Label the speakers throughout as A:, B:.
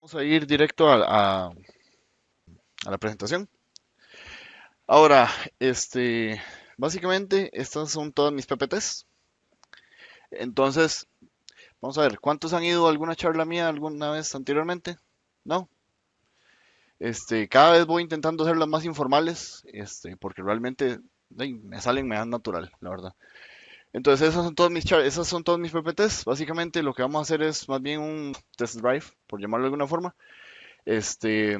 A: Vamos a ir directo a la presentación. Ahora, básicamente, estas son todas mis PPTs. Entonces, vamos a ver, ¿cuántos han ido a alguna charla mía alguna vez anteriormente? No. Cada vez voy intentando hacerlas más informales, porque realmente me salen, me dan natural, la verdad. Entonces, esas son todas mis PPTs. Básicamente, lo que vamos a hacer es más bien un test drive, por llamarlo de alguna forma. Este,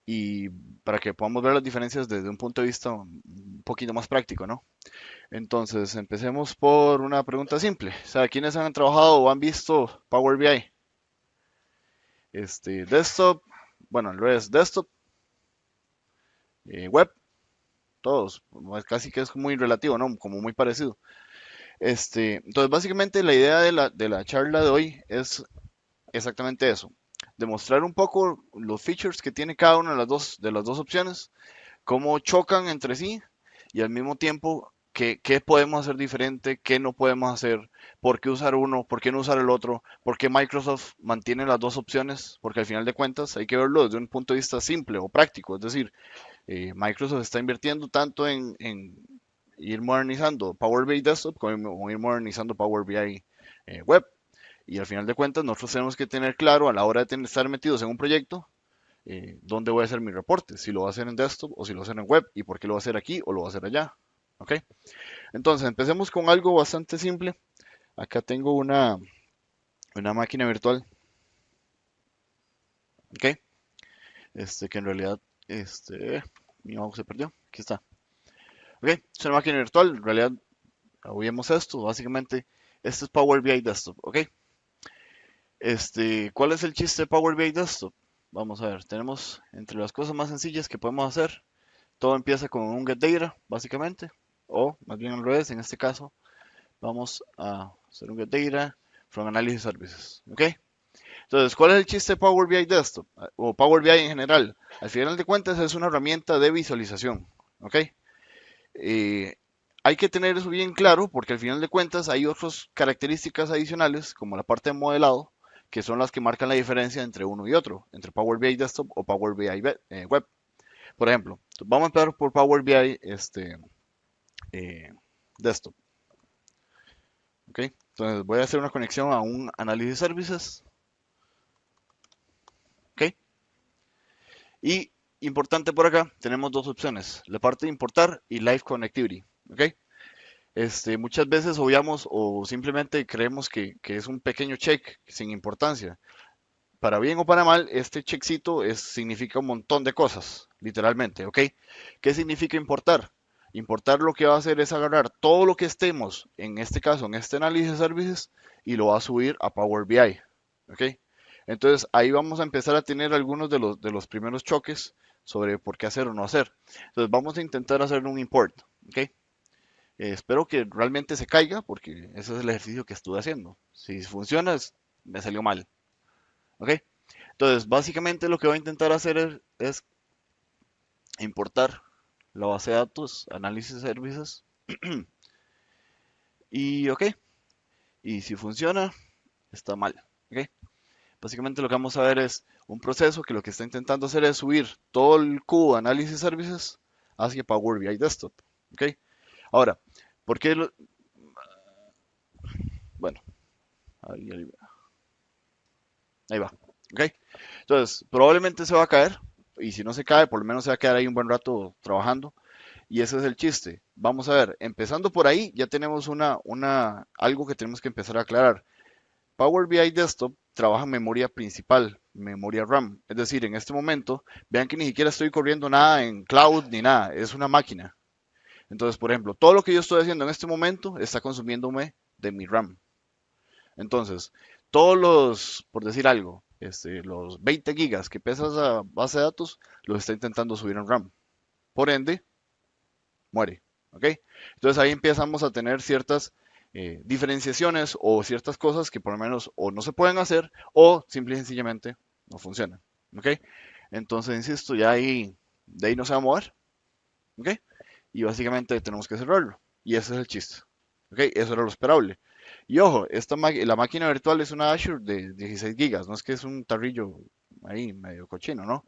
A: y para que podamos ver las diferencias desde un punto de vista un poquito más práctico, ¿no? Entonces, empecemos por una pregunta simple. O sea, ¿quiénes han trabajado o han visto Power BI? Desktop, bueno, al revés, desktop, web, todos, casi que es muy relativo, ¿no? Como muy parecido. Entonces, básicamente la idea de la charla de hoy es exactamente eso. Demostrar un poco los features que tiene cada una de las dos opciones, cómo chocan entre sí y al mismo tiempo qué podemos hacer diferente, qué no podemos hacer, por qué usar uno, por qué no usar el otro, por qué Microsoft mantiene las dos opciones, porque al final de cuentas hay que verlo desde un punto de vista simple o práctico, es decir, Microsoft está invirtiendo tanto en ir modernizando Power BI Desktop como ir modernizando Power BI Web. Y al final de cuentas nosotros tenemos que tener claro a la hora de estar metidos en un proyecto dónde voy a hacer mi reporte, si lo voy a hacer en desktop o si lo voy a hacer en web y por qué lo voy a hacer aquí o lo voy a hacer allá. ¿Ok? Entonces, empecemos con algo bastante simple. Acá tengo una máquina virtual, ¿ok? Que en realidad, mi mouse se perdió. Aquí está. ¿Ok? Es una máquina virtual. En realidad, obviemos esto. Básicamente, esto es Power BI Desktop, ¿ok? ¿Cuál es el chiste de Power BI Desktop? Vamos a ver, tenemos entre las cosas más sencillas que podemos hacer. Todo empieza con un get data, básicamente, o más bien al revés, en este caso, vamos a hacer un get data from analysis services, ¿ok? Entonces, ¿cuál es el chiste de Power BI Desktop? O Power BI en general. Al final de cuentas es una herramienta de visualización, ¿ok? Eh, hay que tener eso bien claro porque al final de cuentas hay otras características adicionales, como la parte de modelado, que son las que marcan la diferencia entre uno y otro, entre Power BI Desktop o Power BI Web. Por ejemplo, vamos a empezar por Power BI eh, Desktop. ¿Ok? Entonces voy a hacer una conexión a un análisis services. ¿Ok? Y importante por acá, tenemos dos opciones, la parte de importar y Live Connectivity. ¿Ok? Muchas veces obviamos o simplemente creemos que es un pequeño check sin importancia. Para bien o para mal, este checkcito significa un montón de cosas, literalmente, ¿ok? ¿Qué significa importar? Importar lo que va a hacer es agarrar todo lo que estemos, en este caso, en este análisis de servicios, y lo va a subir a Power BI, ¿ok? Entonces ahí vamos a empezar a tener algunos de los primeros choques sobre por qué hacer o no hacer. Entonces vamos a intentar hacer un import, ¿ok? Espero que realmente se caiga porque ese es el ejercicio que estuve haciendo. Si funciona, me salió mal, ¿ok? Entonces, básicamente lo que voy a intentar hacer es importar la base de datos, análisis de servicios, y ok, y si funciona, está mal, ok. Básicamente lo que vamos a ver es un proceso que lo que está intentando hacer es subir todo el cubo de análisis de servicios hacia Power BI Desktop, ok. Ahora, ¿por qué bueno, ahí va, ok. Entonces, probablemente se va a caer, y si no se cae, por lo menos se va a quedar ahí un buen rato trabajando. Y ese es el chiste. Vamos a ver, empezando por ahí, ya tenemos algo que tenemos que empezar a aclarar. Power BI Desktop trabaja en memoria principal, memoria RAM. Es decir, en este momento, vean que ni siquiera estoy corriendo nada en cloud ni nada, es una máquina. Entonces, por ejemplo, todo lo que yo estoy haciendo en este momento está consumiéndome de mi RAM. Entonces, por decir algo, los 20 gigas que pesa esa base de datos, los está intentando subir en RAM. Por ende, muere. ¿Ok? Entonces ahí empezamos a tener ciertas diferenciaciones o ciertas cosas que por lo menos o no se pueden hacer o simple y sencillamente no funcionan. ¿Ok? Entonces, insisto, ya ahí, de ahí no se va a mover. ¿Ok? Y básicamente tenemos que cerrarlo. Y ese es el chiste. ¿Ok? Eso era lo esperable. Y ojo, la máquina virtual es una Azure de 16 gigas, no es que es un tarrillo ahí medio cochino, ¿no?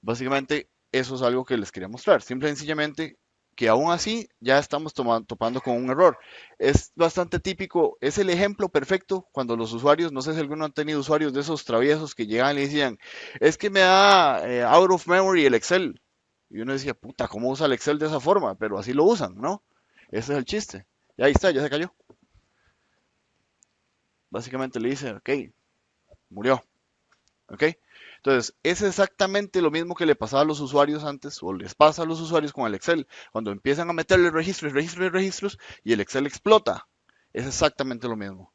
A: Básicamente, eso es algo que les quería mostrar. Simple y sencillamente que aún así ya estamos topando con un error. Es bastante típico, es el ejemplo perfecto cuando los usuarios, no sé si alguno han tenido usuarios de esos traviesos que llegan y decían, es que me da out of memory el Excel. Y uno decía, puta, ¿cómo usa el Excel de esa forma? Pero así lo usan, ¿no? Ese es el chiste. Y ahí está, ya se cayó. Básicamente le dice, ok, murió. ¿Ok? Entonces, es exactamente lo mismo que le pasaba a los usuarios antes, o les pasa a los usuarios con el Excel, cuando empiezan a meterle registros, registros, registros, y el Excel explota. Es exactamente lo mismo.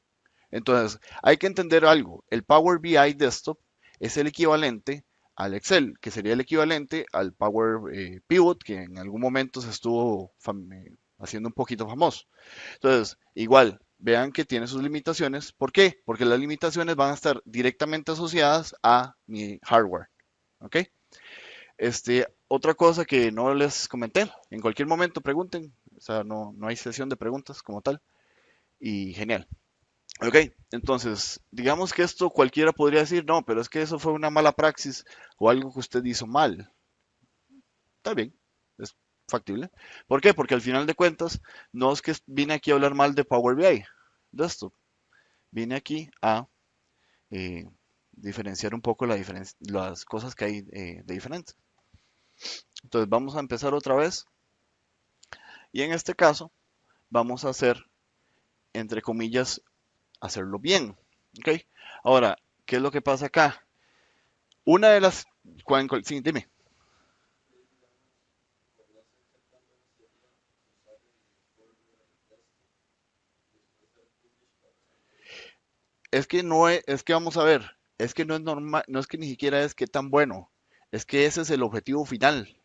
A: Entonces, hay que entender algo. El Power BI Desktop es el equivalente al Excel, que sería el equivalente al Power Pivot, que en algún momento se estuvo haciendo un poquito famoso. Entonces, igual, vean que tiene sus limitaciones. ¿Por qué? Porque las limitaciones van a estar directamente asociadas a mi hardware. ¿Ok? Otra cosa que no les comenté, en cualquier momento pregunten, o sea, no hay sesión de preguntas como tal, y genial. Ok, entonces, digamos que esto cualquiera podría decir, no, pero es que eso fue una mala praxis o algo que usted hizo mal. Está bien, es factible. ¿Por qué? Porque al final de cuentas, no es que vine aquí a hablar mal de Power BI, de esto. Vine aquí a eh, diferenciar un poco las cosas que hay de diferentes. Entonces vamos a empezar otra vez y en este caso vamos a hacer, entre comillas, hacerlo bien. ¿Ok? Ahora, ¿qué es lo que pasa acá? Una de las... Sí, dime. Es que no es que vamos a ver, es que no es normal, no es que ni siquiera es que tan bueno, es que ese es el objetivo final.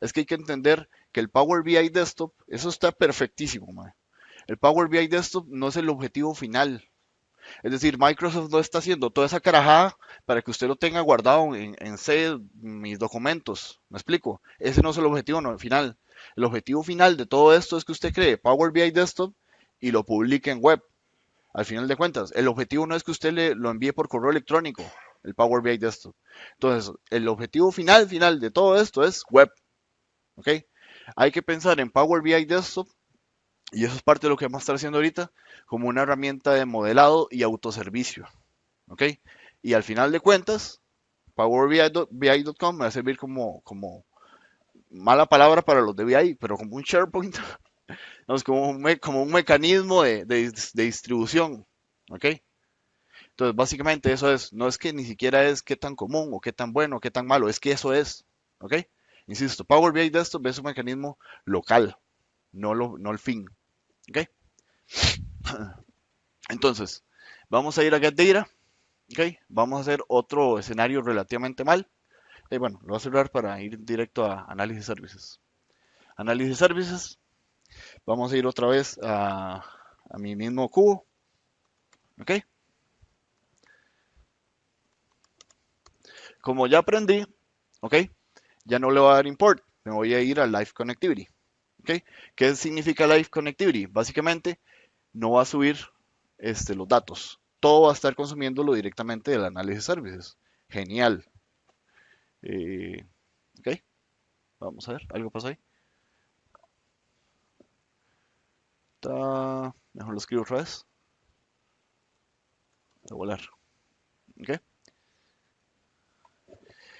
A: Es que hay que entender que el Power BI Desktop, eso está perfectísimo, man. El Power BI Desktop no es el objetivo final. Es decir, Microsoft no está haciendo toda esa carajada para que usted lo tenga guardado en save mis documentos. ¿Me explico? Ese no es el objetivo final. El objetivo final de todo esto es que usted cree Power BI Desktop y lo publique en web. Al final de cuentas, el objetivo no es que usted lo envíe por correo electrónico, el Power BI Desktop. Entonces, el objetivo final de todo esto es web. ¿Ok? Hay que pensar en Power BI Desktop, y eso es parte de lo que vamos a estar haciendo ahorita, como una herramienta de modelado y autoservicio. ¿Ok? Y al final de cuentas, PowerBI.com me va a servir como mala palabra para los de BI, pero como un SharePoint, no, es como un mecanismo de distribución. ¿Ok? Entonces, básicamente eso es, no es que ni siquiera es qué tan común o qué tan bueno o qué tan malo, es que eso es. ¿Ok? Insisto, Power BI Desktop es un mecanismo local, no el fin. ¿Ok? Entonces, vamos a ir a Get Data. ¿Ok? Vamos a hacer otro escenario relativamente mal. Y bueno, lo voy a cerrar para ir directo a Análisis Services. Análisis Services. Vamos a ir otra vez a mi mismo cubo. ¿Ok? Como ya aprendí, ¿ok? Ya no le voy a dar import. Me voy a ir a Live Connectivity. ¿Ok? ¿Qué significa Live Connectivity? Básicamente, no va a subir los datos. Todo va a estar consumiéndolo directamente del Análisis Services. Genial. Eh, ¿Ok? Vamos a ver, algo pasó ahí. Mejor lo escribo otra vez. De volar. ¿Ok?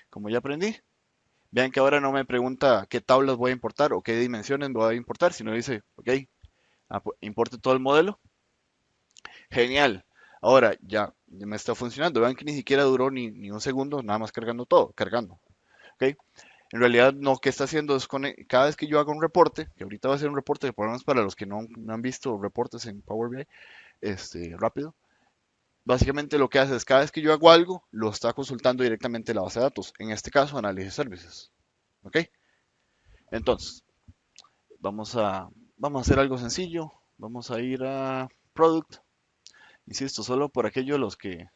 A: Como ya aprendí, vean que ahora no me pregunta qué tablas voy a importar o qué dimensiones voy a importar, sino dice, ok, importe todo el modelo. Genial. Ahora ya me está funcionando. Vean que ni siquiera duró ni un segundo, nada más cargando todo, cargando. ¿Ok? En realidad, no, ¿qué está haciendo? Es cada vez que yo hago un reporte, que ahorita va a ser un reporte, por lo menos para los que no han visto reportes en Power BI, rápido. Básicamente lo que hace es cada vez que yo hago algo, lo está consultando directamente la base de datos. En este caso, Análisis Services. ¿Ok? Entonces, vamos a, vamos a hacer algo sencillo. Vamos a ir a Product. Insisto, solo por aquellos los que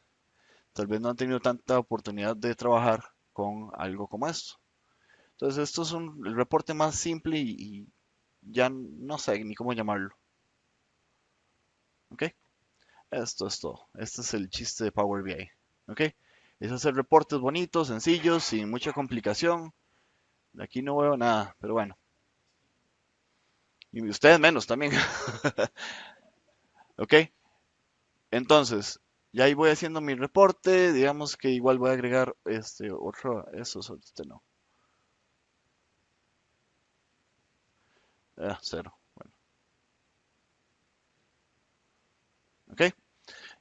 A: tal vez no han tenido tanta oportunidad de trabajar con algo como esto. Entonces, esto es el reporte más simple y ya no sé ni cómo llamarlo. ¿Ok? Esto es todo. Este es el chiste de Power BI. ¿Ok? Es hacer reportes bonitos, sencillos, sin mucha complicación. Aquí no veo nada, pero bueno. Y ustedes menos también. ¿Ok? Entonces, ya ahí voy haciendo mi reporte. Digamos que igual voy a agregar este otro. Este no. Cero. Bueno, ¿ok?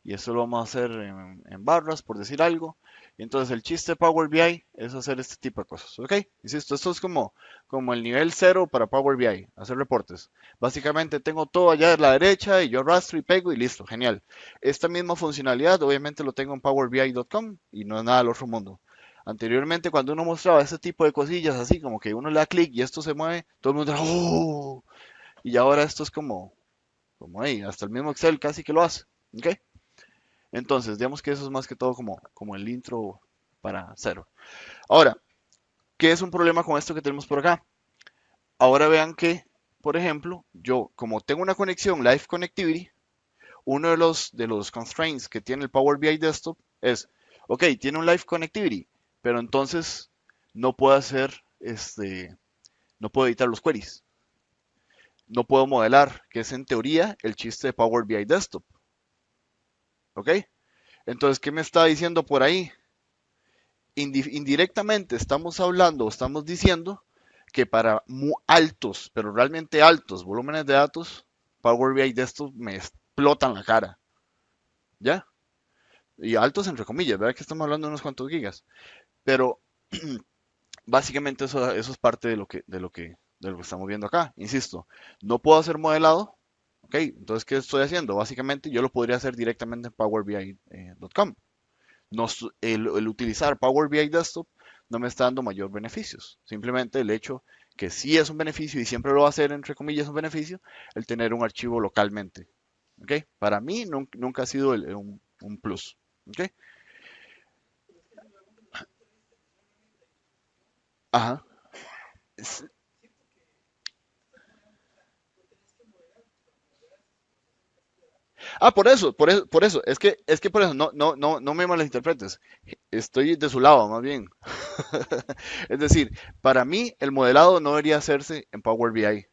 A: Y eso lo vamos a hacer en barras, por decir algo. Y entonces el chiste de Power BI es hacer este tipo de cosas, ¿ok? Insisto, esto es como el nivel cero para Power BI, hacer reportes. Básicamente tengo todo allá a la derecha y yo arrastro y pego y listo, genial. Esta misma funcionalidad obviamente lo tengo en powerbi.com y no es nada del otro mundo. Anteriormente cuando uno mostraba este tipo de cosillas así, como que uno le da clic y esto se mueve, todo el mundo era, ¡oh! Y ahora esto es como hey, hasta el mismo Excel casi que lo hace, ¿ok? Entonces, digamos que eso es más que todo como el intro para cero. Ahora, ¿qué es un problema con esto que tenemos por acá? Ahora vean que, por ejemplo, yo como tengo una conexión Live Connectivity, uno de los constraints que tiene el Power BI Desktop es, ok, tiene un Live Connectivity, pero entonces no puedo hacer, no puedo editar los queries, no puedo modelar, que es en teoría el chiste de Power BI Desktop, ¿ok? Entonces, ¿qué me está diciendo por ahí? Indirectamente estamos hablando o estamos diciendo que para muy altos, pero realmente altos volúmenes de datos, Power BI de estos me explotan la cara, ¿ya? Y altos entre comillas, ¿verdad? Que estamos hablando de unos cuantos gigas. Pero básicamente eso es parte de lo que estamos viendo acá. Insisto, no puedo hacer modelado, ¿ok? Entonces, ¿qué estoy haciendo? Básicamente yo lo podría hacer directamente en powerbi.com. El utilizar Power BI Desktop no me está dando mayor beneficios. Simplemente el hecho que sí es un beneficio y siempre lo va a ser, entre comillas, un beneficio, el tener un archivo localmente. ¿Ok? Para mí nunca ha sido un plus. ¿Ok? Ajá. Es- por eso. Es que por eso, no me malinterpretes. Estoy de su lado, más bien. Es decir, para mí el modelado no debería hacerse en Power BI.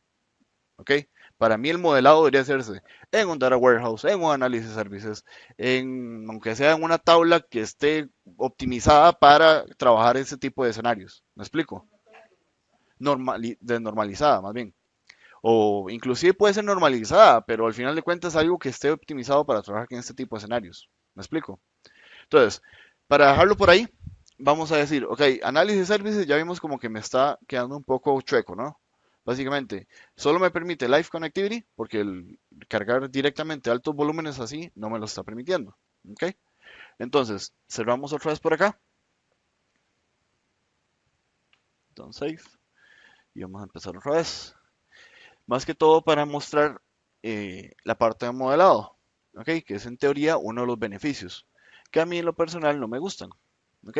A: ¿Ok? Para mí el modelado debería hacerse en un data warehouse, en un análisis services, aunque sea en una tabla que esté optimizada para trabajar ese tipo de escenarios. ¿Me explico? Desnormalizada, más bien. O inclusive puede ser normalizada, pero al final de cuentas algo que esté optimizado para trabajar en este tipo de escenarios. ¿Me explico? Entonces, para dejarlo por ahí, vamos a decir, ok, análisis services ya vimos como que me está quedando un poco chueco, ¿no? Básicamente, solo me permite Live Connectivity porque el cargar directamente altos volúmenes así no me lo está permitiendo. ¿Ok? Entonces, cerramos otra vez por acá. Entonces, save. Y vamos a empezar otra vez. Más que todo para mostrar la parte de modelado. ¿Ok? Que es en teoría uno de los beneficios. Que a mí en lo personal no me gustan. ¿Ok?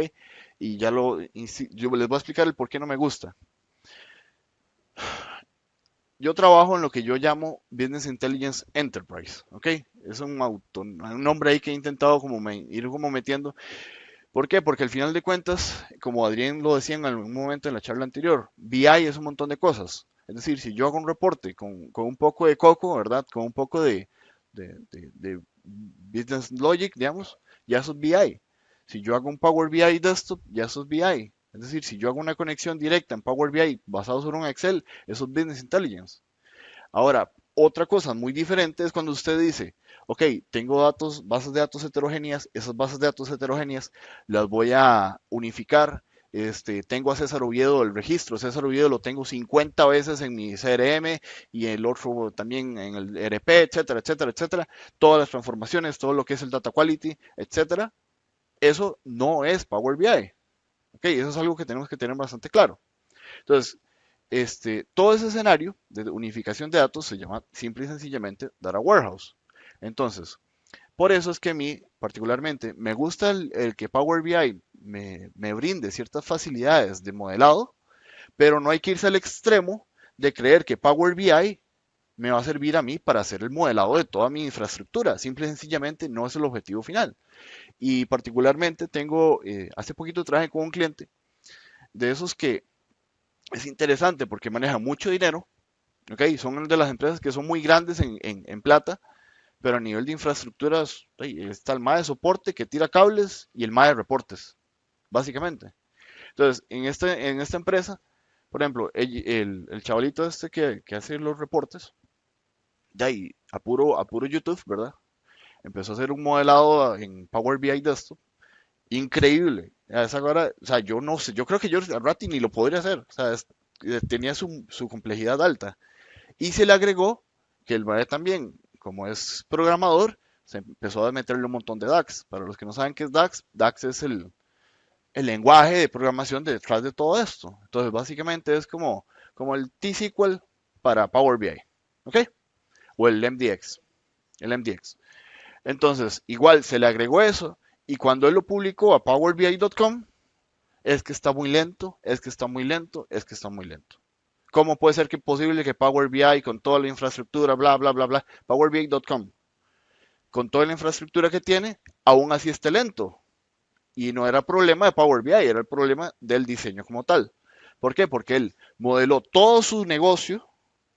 A: Y yo les voy a explicar el por qué no me gusta. Yo trabajo en lo que yo llamo Business Intelligence Enterprise, ¿ok? Es un nombre ahí que he intentado ir como metiendo. ¿Por qué? Porque al final de cuentas, como Adrián lo decía en algún momento en la charla anterior, BI es un montón de cosas. Es decir, si yo hago un reporte con un poco de coco, ¿verdad? Con un poco de Business Logic, digamos, ya eso es BI. Si yo hago un Power BI Desktop, ya eso es BI. Es decir, si yo hago una conexión directa en Power BI basado sobre un Excel, eso es Business Intelligence. Ahora, otra cosa muy diferente es cuando usted dice, ok, tengo datos, bases de datos heterogéneas, esas bases de datos heterogéneas las voy a unificar. Tengo a César Oviedo el registro, César Oviedo lo tengo 50 veces en mi CRM y el otro también en el ERP, etcétera, etcétera, etcétera. Todas las transformaciones, todo lo que es el data quality, etcétera. Eso no es Power BI. Ok, eso es algo que tenemos que tener bastante claro. Entonces, todo ese escenario de unificación de datos se llama simple y sencillamente Data Warehouse. Entonces, por eso es que a mí particularmente me gusta el que Power BI me brinde ciertas facilidades de modelado, pero no hay que irse al extremo de creer que Power BI me va a servir a mí para hacer el modelado de toda mi infraestructura. Simple y sencillamente no es el objetivo final. Y particularmente tengo, hace poquito trabajé con un cliente de esos que es interesante porque maneja mucho dinero, ¿ok? Son de las empresas que son muy grandes en plata, pero a nivel de infraestructuras, está el MAE de soporte que tira cables y el MAE de reportes, básicamente. Entonces, en esta empresa, por ejemplo, el chavalito este que hace los reportes, de ahí, a puro YouTube, ¿verdad? Empezó a hacer un modelado en Power BI Desktop, increíble. A esa hora, o sea, yo no sé, yo creo que yo al rato ni lo podría hacer, o sea, tenía su complejidad alta. Y se le agregó que el MAE también, como es programador, se empezó a meterle un montón de DAX. Para los que no saben qué es DAX, DAX es el lenguaje de programación detrás de todo esto. Entonces, básicamente es como el T-SQL para Power BI, ¿ok? O el MDX, el MDX. Entonces, igual se le agregó eso y cuando él lo publicó a powerbi.com, es que está muy lento, es que está muy lento, es que está muy lento. ¿Cómo puede ser que posible que Power BI con toda la infraestructura, bla, bla, bla, bla, powerbi.com, con toda la infraestructura que tiene, aún así esté lento? Y no era problema de Power BI, era el problema del diseño como tal. ¿Por qué? Porque él modeló todo su negocio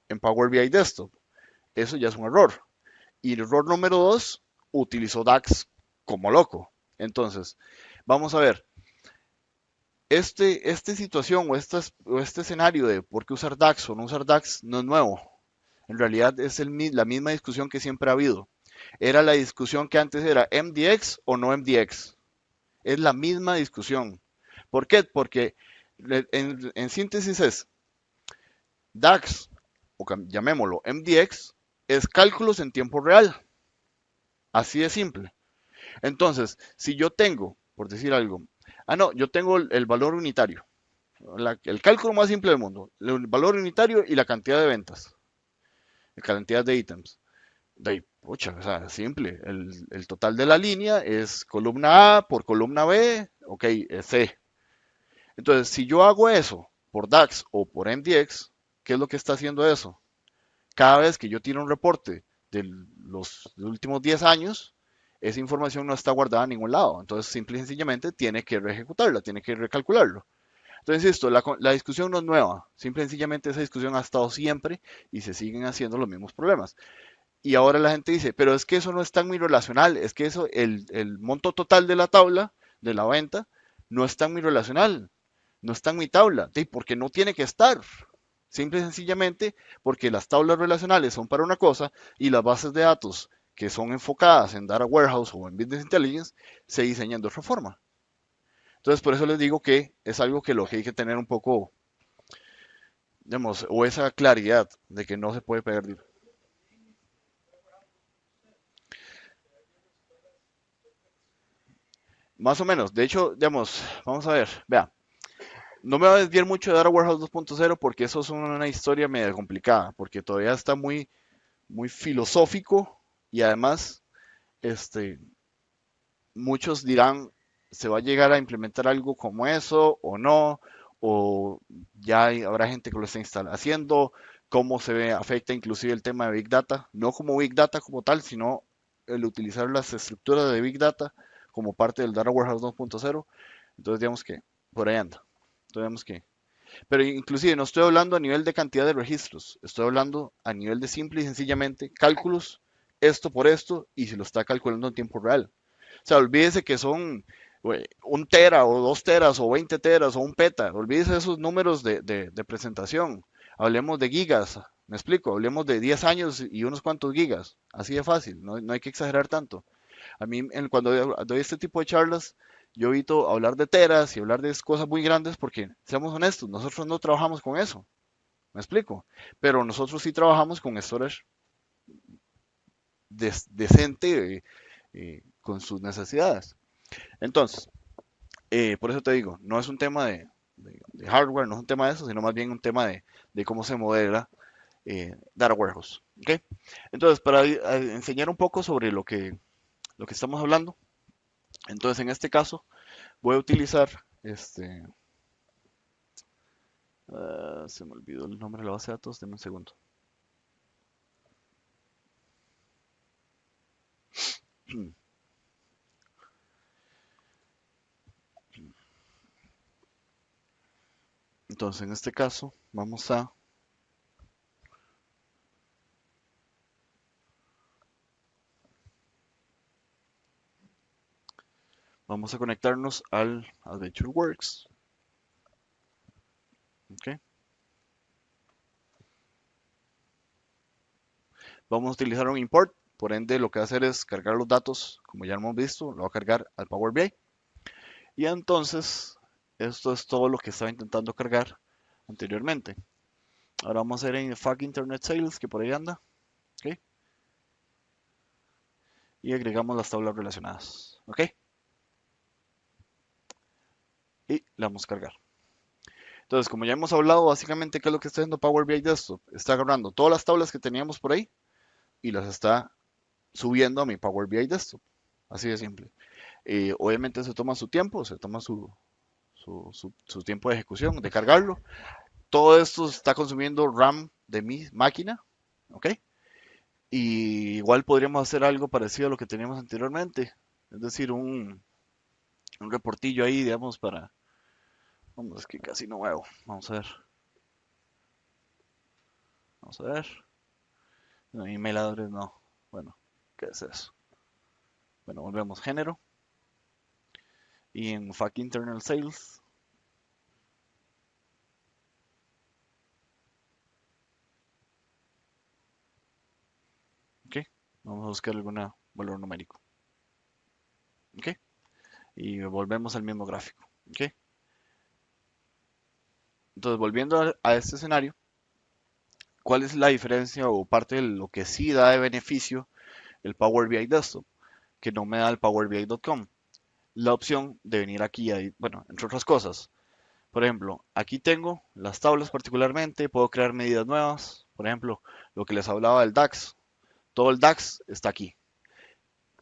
A: en Power BI Desktop. Eso ya es un error. Y el error número dos, utilizó DAX como loco. Entonces, vamos a ver, esta situación o este escenario de por qué usar DAX o no usar DAX no es nuevo. En realidad es la misma discusión que siempre ha habido. Era la discusión que antes era MDX o no MDX. Es la misma discusión. ¿Por qué? Porque en síntesis es DAX, o llamémoslo MDX, es cálculos en tiempo real. Así de simple. Entonces, si yo tengo, por decir algo, no, yo tengo el valor unitario, el cálculo más simple del mundo, el valor unitario y la cantidad de ventas, la cantidad de ítems. De ahí, pucha, o sea, simple. El total de la línea es columna A por columna B, ok, es C. Entonces, si yo hago eso por DAX o por MDX, ¿qué es lo que está haciendo eso? Cada vez que yo tiro un reporte de los últimos 10 años, esa información no está guardada en ningún lado. Entonces, simple y sencillamente tiene que reejecutarla, tiene que recalcularlo. Entonces, esto, la discusión no es nueva. Simple y sencillamente esa discusión ha estado siempre y se siguen haciendo los mismos problemas. Y ahora la gente dice, pero es que eso no es tan muy relacional, es que eso, el monto total de la tabla, de la venta, no es tan muy relacional, no está en mi tabla, porque no tiene que estar. Simple y sencillamente porque las tablas relacionales son para una cosa y las bases de datos que son enfocadas en Data Warehouse o en Business Intelligence se diseñan de otra forma. Entonces, por eso les digo que es algo que lo que hay que tener un poco, digamos, o esa claridad de que no se puede perder. Más o menos, de hecho, digamos, vamos a ver, vea, no me voy a desviar mucho de Data Warehouse 2.0 porque eso es una historia medio complicada, porque todavía está muy filosófico y además, este, muchos dirán, ¿se va a llegar a implementar algo como eso o no? ¿O ya habrá gente que lo está haciendo? ¿Cómo se ve, afecta inclusive el tema de Big Data? No como Big Data como tal, sino el utilizar las estructuras de Big Data como parte del Data Warehouse 2.0. Entonces, digamos que por ahí anda. Entonces, digamos que pero inclusive no estoy hablando a nivel de cantidad de registros, estoy hablando a nivel de simple y sencillamente cálculos, esto por esto, y se lo está calculando en tiempo real. O sea, olvídese que son un tera o 2 teras o 20 teras o un peta, olvídese de esos números de presentación. Hablemos de gigas, me explico, hablemos de 10 años y unos cuantos gigas, así de fácil, no hay que exagerar tanto. A mí, cuando doy este tipo de charlas, yo evito hablar de teras y hablar de cosas muy grandes porque, seamos honestos, nosotros no trabajamos con eso. ¿Me explico? Pero nosotros sí trabajamos con storage decente con sus necesidades. Entonces, por eso te digo, no es un tema de hardware, no es un tema de eso, sino más bien un tema de cómo se modela Data Warehouse. ¿Ok? Entonces, para enseñar un poco sobre lo que estamos hablando, entonces en este caso voy a utilizar se me olvidó el nombre de la base de datos, denme un segundo. Entonces, en este caso, vamos a conectarnos al AdventureWorks. ¿Ok? Vamos a utilizar un import, por ende lo que va a hacer es cargar los datos, como ya hemos visto, lo va a cargar al Power BI. Y entonces, esto es todo lo que estaba intentando cargar anteriormente. Ahora vamos a ir en FAQ Internet Sales, que por ahí anda, ¿ok? Y agregamos las tablas relacionadas, ¿ok? Y le vamos a cargar. Entonces, como ya hemos hablado, básicamente, ¿qué es lo que está haciendo Power BI Desktop? Está agarrando todas las tablas que teníamos por ahí y las está subiendo a mi Power BI Desktop. Así de simple. Obviamente se toma su tiempo, se toma su tiempo de ejecución, de cargarlo. Todo esto está consumiendo RAM de mi máquina, ¿ok? Y igual podríamos hacer algo parecido a lo que teníamos anteriormente, es decir, un reportillo ahí, digamos, para... Vamos, es que casi no veo. Vamos a ver. Vamos a ver. No, email address no. Bueno, ¿qué es eso? Bueno, volvemos género. Y en FAQ Internal Sales. Ok. Vamos a buscar algún valor numérico. Ok. Y volvemos al mismo gráfico. Ok. Entonces, volviendo a este escenario, ¿cuál es la diferencia o parte de lo que sí da de beneficio el Power BI Desktop, que no me da el PowerBI.com? La opción de venir aquí, bueno, entre otras cosas. Por ejemplo, aquí tengo las tablas particularmente, puedo crear medidas nuevas. Por ejemplo, lo que les hablaba del DAX. Todo el DAX está aquí.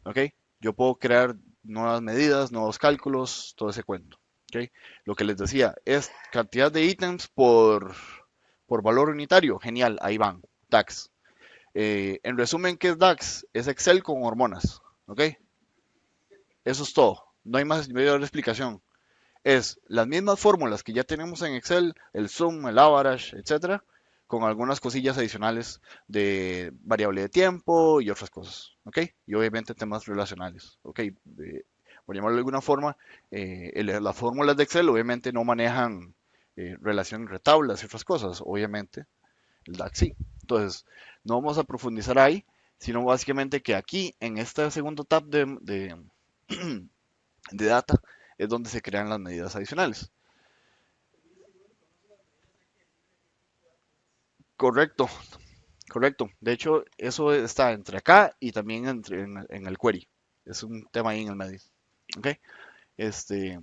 A: ¿Ok? Yo puedo crear nuevas medidas, nuevos cálculos, todo ese cuento. ¿Ok? Lo que les decía es cantidad de ítems por valor unitario. Genial, ahí van. DAX. En resumen, ¿qué es DAX? Es Excel con hormonas. ¿Ok? Eso es todo. No hay más mayor explicación. Es las mismas fórmulas que ya tenemos en Excel, el sum, el average, etcétera, con algunas cosillas adicionales de variable de tiempo y otras cosas, ¿ok? Y obviamente temas relacionales, ¿ok? Por llamarlo de alguna forma, las fórmulas de Excel obviamente no manejan relación entre tablas y otras cosas, obviamente el DAX sí. Entonces, no vamos a profundizar ahí, sino básicamente que aquí en este segundo tab de data es donde se crean las medidas adicionales. Correcto, correcto. De hecho, eso está entre acá y también en el query. Es un tema ahí en el medio. ¿Ok? Este,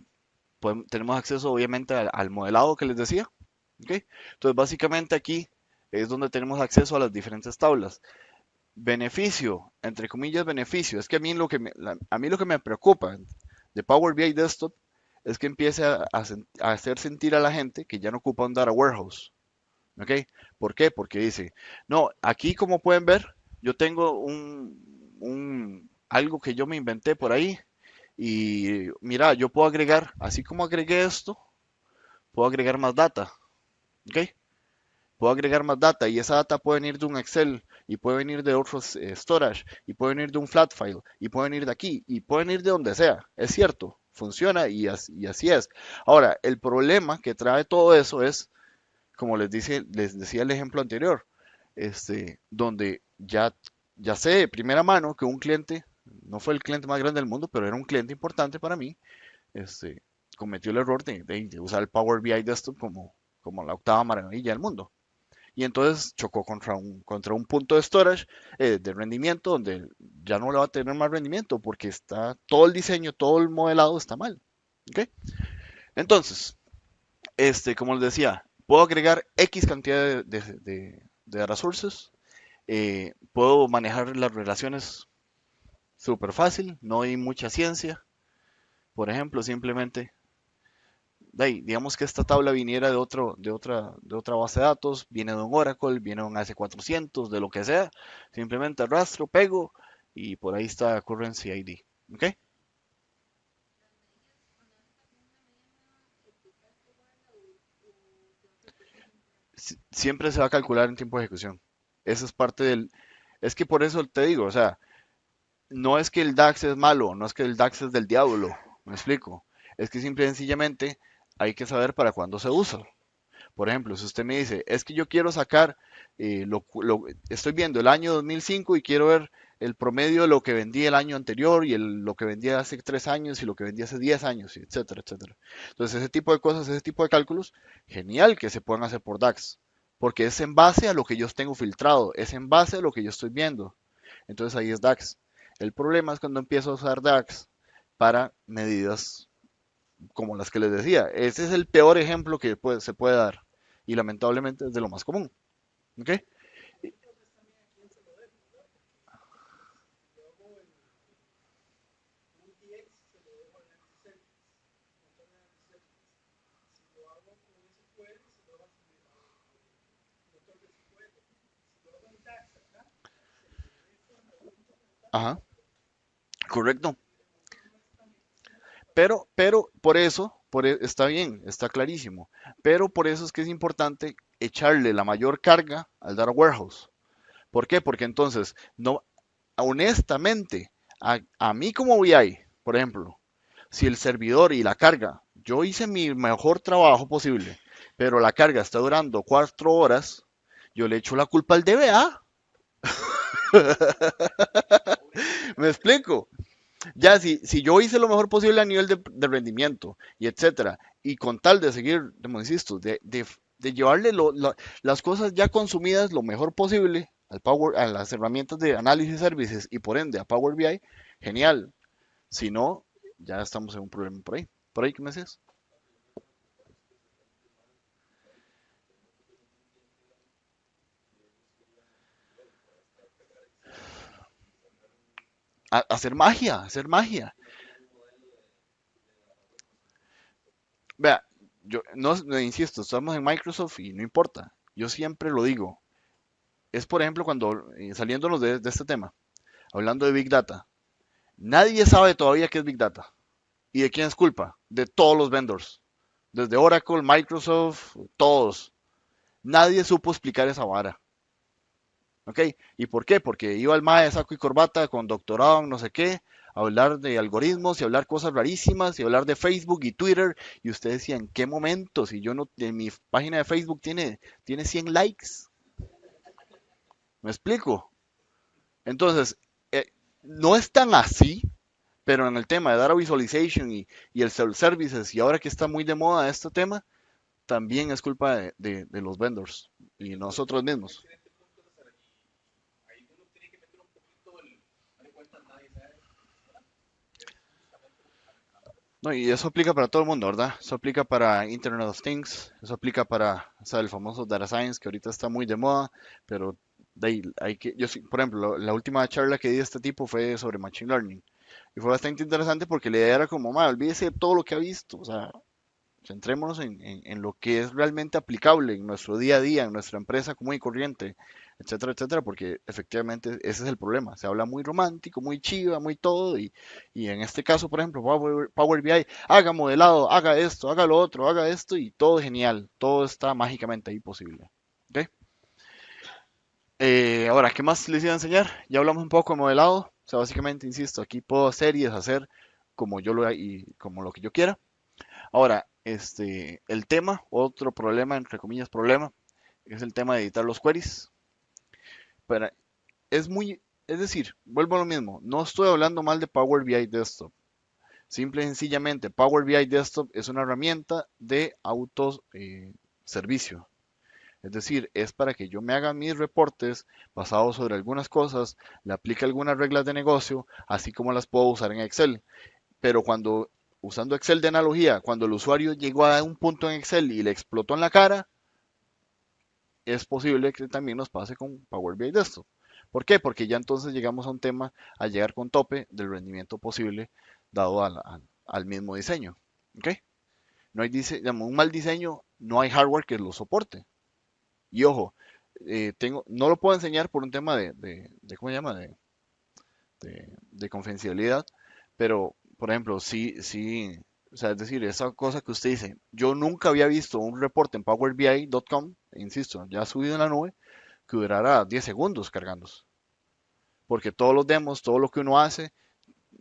A: tenemos acceso obviamente al modelado que les decía. ¿Ok? Entonces, básicamente aquí es donde tenemos acceso a las diferentes tablas. Beneficio, entre comillas, beneficio. Es que a mí a mí lo que me preocupa de Power BI Desktop es que empiece a hacer sentir a la gente que ya no ocupa un data warehouse. ¿Ok? ¿Por qué? Porque dice, no, aquí como pueden ver, yo tengo algo que yo me inventé por ahí y mira, yo puedo agregar, así como agregué esto, puedo agregar más data. ¿Ok? Puedo agregar más data y esa data puede venir de un Excel y puede venir de otros storage y puede venir de un flat file y puede venir de aquí y puede venir de donde sea. Es cierto, funciona y así es. Ahora, el problema que trae todo eso es como les decía el ejemplo anterior, donde ya sé de primera mano que un cliente, no fue el cliente más grande del mundo, pero era un cliente importante para mí, este, cometió el error de usar el Power BI Desktop como la octava maravilla del mundo. Y entonces chocó contra un punto de storage de rendimiento donde ya no le va a tener más rendimiento porque está todo el diseño, todo el modelado está mal. ¿Ok? Entonces, como les decía, puedo agregar X cantidad de data sources, puedo manejar las relaciones súper fácil, no hay mucha ciencia. Por ejemplo, simplemente, digamos que esta tabla viniera de otra base de datos, viene de un Oracle, viene de un AS400, de lo que sea, simplemente arrastro, pego y por ahí está Currency ID. ¿Ok? siempre se va a calcular en tiempo de ejecución. Eso es parte del... Es que por eso te digo, o sea, no es que el DAX es malo, no es que el DAX es del diablo, me explico. Es que simple y sencillamente hay que saber para cuándo se usa. Por ejemplo, si usted me dice, es que yo quiero sacar, estoy viendo el año 2005 y quiero ver el promedio de lo que vendí el año anterior y lo que vendí hace 3 años y lo que vendí hace 10 años, y etcétera, etcétera. Entonces, ese tipo de cosas, ese tipo de cálculos, genial que se puedan hacer por DAX, porque es en base a lo que yo tengo filtrado, es en base a lo que yo estoy viendo. Entonces ahí es DAX. El problema es cuando empiezo a usar DAX para medidas como las que les decía. Ese es el peor ejemplo que se puede dar y lamentablemente es de lo más común. ¿Ok? Ajá, correcto. Pero por eso, está bien, está clarísimo. Pero por eso es que es importante echarle la mayor carga al data warehouse. ¿Por qué? Porque entonces, no, honestamente, a mí como VI, por ejemplo, si el servidor y la carga, yo hice mi mejor trabajo posible, pero la carga está durando 4 horas, yo le echo la culpa al DBA. ¿Me explico? Ya, si yo hice lo mejor posible a nivel de rendimiento y etcétera, y con tal de seguir, como insisto, de llevarle las cosas ya consumidas lo mejor posible a las herramientas de análisis services y por ende a Power BI, genial. Si no, ya estamos en un problema por ahí. ¿Por ahí qué me decías? Hacer magia, hacer magia. Vea, yo no insisto, estamos en Microsoft y no importa. Yo siempre lo digo. Es por ejemplo cuando, saliéndonos de este tema, hablando de Big Data, nadie sabe todavía qué es Big Data. ¿Y de quién es culpa? De todos los vendors. Desde Oracle, Microsoft, todos. Nadie supo explicar esa vara. ¿Ok? ¿Y por qué? Porque iba el mae de saco y corbata con doctorado en no sé qué, a hablar de algoritmos y hablar cosas rarísimas y hablar de Facebook y Twitter. Y usted decía, ¿en qué momento? Si yo no, en mi página de Facebook tiene 100 likes. ¿Me explico? Entonces, no es tan así, pero en el tema de data visualization y el self-services, y ahora que está muy de moda este tema, también es culpa de los vendors y nosotros mismos. No, y eso aplica para todo el mundo, ¿verdad? Eso aplica para Internet of Things, eso aplica para, o sea, el famoso Data Science que ahorita está muy de moda, pero de ahí hay que, por ejemplo, la última charla que di de este tipo fue sobre Machine Learning y fue bastante interesante porque la idea era como, olvídese de todo lo que ha visto, o sea, centrémonos en lo que es realmente aplicable en nuestro día a día, en nuestra empresa común y corriente, etcétera, etcétera, porque efectivamente ese es el problema. Se habla muy romántico, muy chiva, muy todo, y en este caso, por ejemplo, Power BI, haga modelado, haga esto, haga lo otro, haga esto, y todo genial, todo está mágicamente ahí posible. ¿Ok? Ahora, ¿qué más les iba a enseñar? Ya hablamos un poco de modelado, o sea, básicamente, insisto, aquí puedo hacer y deshacer como como lo que yo quiera. Ahora, el tema, otro problema, entre comillas, problema, es el tema de editar los queries. Pero es decir, vuelvo a lo mismo, no estoy hablando mal de Power BI Desktop. Simple y sencillamente, Power BI Desktop es una herramienta de autos servicio. Es decir, es para que yo me haga mis reportes basados sobre algunas cosas, le aplique algunas reglas de negocio, así como las puedo usar en Excel. Pero usando Excel de analogía, cuando el usuario llegó a un punto en Excel y le explotó en la cara, es posible que también nos pase con Power BI Desktop. ¿Por qué? Porque ya entonces llegamos a un tema a llegar con tope del rendimiento posible dado al mismo diseño. ¿Ok? No hay un mal diseño, no hay hardware que lo soporte. Y ojo, no lo puedo enseñar por un tema ¿cómo se llama? De confidencialidad, pero por ejemplo, sí, sí. O sea, es decir, esa cosa que usted dice, yo nunca había visto un reporte en PowerBI.com, insisto, ya subido en la nube, que durara 10 segundos cargando. Porque todos los demos, todo lo que uno hace,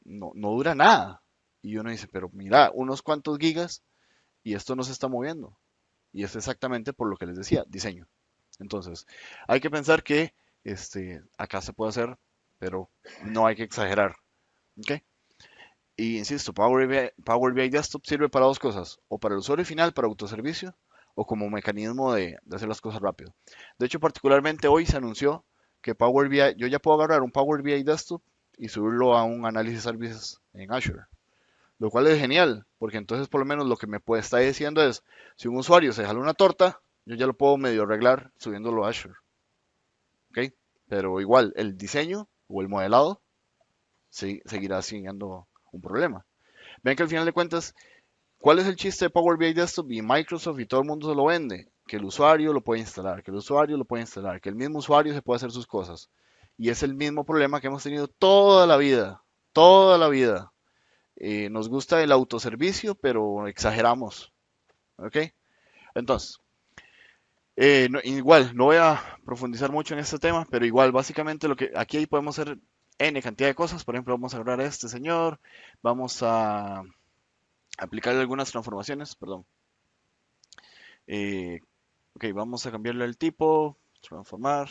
A: no dura nada. Y uno dice, pero mira, unos cuantos gigas y esto no se está moviendo. Y es exactamente por lo que les decía, diseño. Entonces, hay que pensar que acá se puede hacer, pero no hay que exagerar. ¿Ok? Y insisto, Power BI Desktop sirve para dos cosas, o para el usuario final, para autoservicio, o como mecanismo de hacer las cosas rápido. De hecho, particularmente hoy se anunció que Power BI, yo ya puedo agarrar un Power BI Desktop y subirlo a un análisis services en Azure, lo cual es genial, porque entonces por lo menos lo que me puede estar diciendo es, si un usuario se jala una torta, yo ya lo puedo medio arreglar subiéndolo a Azure, ¿ok? Pero igual, el diseño o el modelado seguirá siendo un problema. Ven que al final de cuentas, ¿cuál es el chiste de Power BI Desktop y Microsoft y todo el mundo se lo vende? Que el usuario lo puede instalar, que el usuario lo puede instalar, que el mismo usuario se puede hacer sus cosas. Y es el mismo problema que hemos tenido toda la vida, toda la vida. Nos gusta el autoservicio, pero exageramos, ¿ok? Entonces, igual, no voy a profundizar mucho en este tema, pero igual, básicamente lo que aquí podemos hacer N cantidad de cosas. Por ejemplo, vamos a agarrar a este señor, vamos a aplicarle algunas transformaciones, perdón. Eh, ok, vamos a cambiarle el tipo, transformar,